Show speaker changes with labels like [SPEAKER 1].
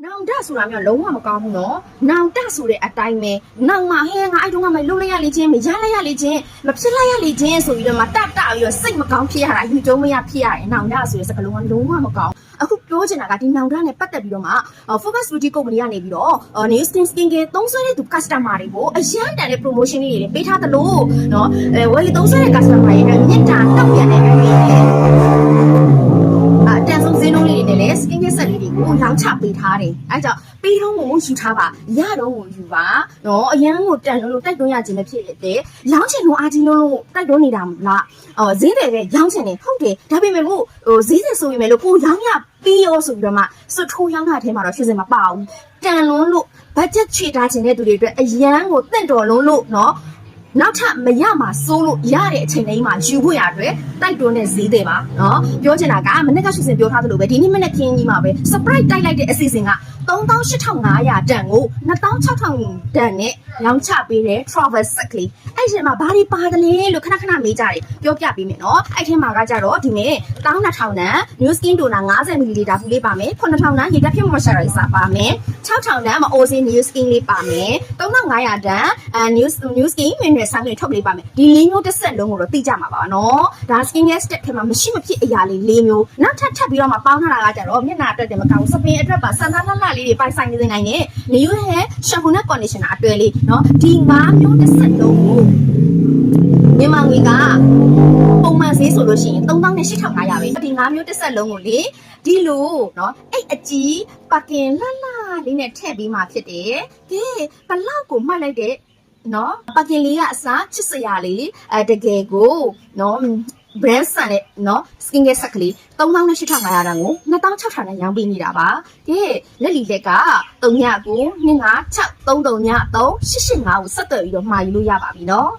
[SPEAKER 1] နောင်တဆိုတာမျိုးလုံးဝမကောင်းဘူးနော်နောင်တဆိုတဲ့အတိုင်းပဲနောင်မှာဟဲငါအဲ့တုန်းကမလှုပ်လိုက်ရလေချင်းမရလိုက်ရလေချင်းမဖြစ်လိုက်ရလေချင်းဆိုပြီးတော့မှတပြီးတော့စိတ်မကောင်းဖြစ်ရတာယူကျုံမရဖြစ်ရတယ်နောင်တဆိုတဲ့စကားလုံးကလုံးဝမကောင်းအခုပြောချင်တာကဒီနောင်တနဲ့ပတ်သက်ပြီးတော့မှ Focus Beauty Company ကနေပြီးတော့ New Skin Care သုံးစွဲတဲ့သူ customer တွေကိုအရန်တန်တဲ့ promotion လေးတွေပေးထားသလိုနော်ဝယ်သုံးစွဲတဲ့ customer တွေကမြင့်တာတောက်ပြန်တဲ့အနေနဲ့တန်ဆုံးဈေးနှုန်းလေးတွေနဲ့လည်း skin care set လေးတွေကိုရောင်းချပေးထားတယ်။အဲကြောင့်ပေးတော့ကိုယူထားပါရတော့ကိုယူပါနော်အရန်ကိုတန်လို့တိုက်တွန်းရခြင်းပဲဖြစ်တဲ့။ရောင်းချင်လို့အားကြီးလို့တိုက်တွန်းနေတာမလား။ဈေးတယ်ပဲရောင်းချင်တယ်ဟုတ်တယ်။ဒါပေမဲ့ကိုဈေးတယ်ဆိုရင်လည်းကိုရောင်းရပြီးရောဆိုပြီးတော့မှစွတ်ထိုးရောင်းတာထဲမှာတော့ဖြစ်စင်မပါဘူး။တန်လွန်းလို့ budget ချွေထားခြင်းတဲ့သူတွေအတွက်အရန်ကိုတင့်တော်လုံးလို့နော်နောက်ထပ်မရမှာစိုးလို့ရတဲ့အချိန်တိုင်းမှာယူဖို့ရအတွက်တိုက်တွန်းတဲ့ဈေးတွေပါနော်ပြောချင်တာကမနေ့ကရှုစင်ပြောထားသလိုပဲဒီနေ့မနေ့ခင်းကြီးမှာပဲ surprise တိုက်လိုက်တဲ့အစီအစဉ်က38,500တန်ကို26,000တန်နဲ့ရောင်းချပေးတဲ့ travel set လေးအဲ့ဒီမှာဘာတွေပါတယ်လဲလို့ခဏခဏမေးကြတယ်ပြောပြပေးမယ်နော်အဲ့ဒီမှာကကြတော့ဒီနေ့12,000တန် new skin toner 50ml ဘူးလေးပါမယ်9,000တန်ရေဓာတ်ဖြည့် moisturizer ပါမယ်6,000တန်မအိုစင်း new skin လေးပါမယ်3,500တန်new skin mineral ဆိုင်လေးထုတ်လေးပါမယ်ဒီ၄မျိုးတစ်ဆက်လုံးကိုတော့သိကြမှာပါနော်ဒါ skin care step ထဲမှာမရှိမဖြစ်အရာလေး၄မျိုးနောက်ထပ်ပြီးတော့မှပေါင်းထားတာကကြတော့မျက်နှာအတွက်တည်းမကောင်းစပင်အတွက်ပါစမ်းသားလှလှလေးတွေပိုင်ဆိုင်နေနိုင်တဲ့ new hair shampoo နဲ့ conditioner အတွဲလေးနော်ဒီ၅မျိုးတစ်ဆက်လုံးကိုမြန်မာငွေကပုံမှန်ဈေးဆိုလို့ရှိရင်38,500ပဲဒီ၅မျိုးတစ်ဆက်လုံးကိုလေဒီလိုနော်အဲ့အကြီးပါကင်လှလှလေးနဲ့ထည့်ပြီးမှဖြစ်တယ်ကဲဘလောက်ကိုမှတ်လိုက်တဲ့နော်ပါကင်လေးကအစားချစ်စရာလေးတကယ်ကိုနော် brand ဆန်နဲ့နော် skin care set ကလေး38,500တန်ကို26,000နဲ့ရောင်းပေးနေတာပါကဲလက်လီလက်က399 256 339 385ကိုဆက်သွယ်ပြီးတော့မှာယူလို့ရပါပြီနော်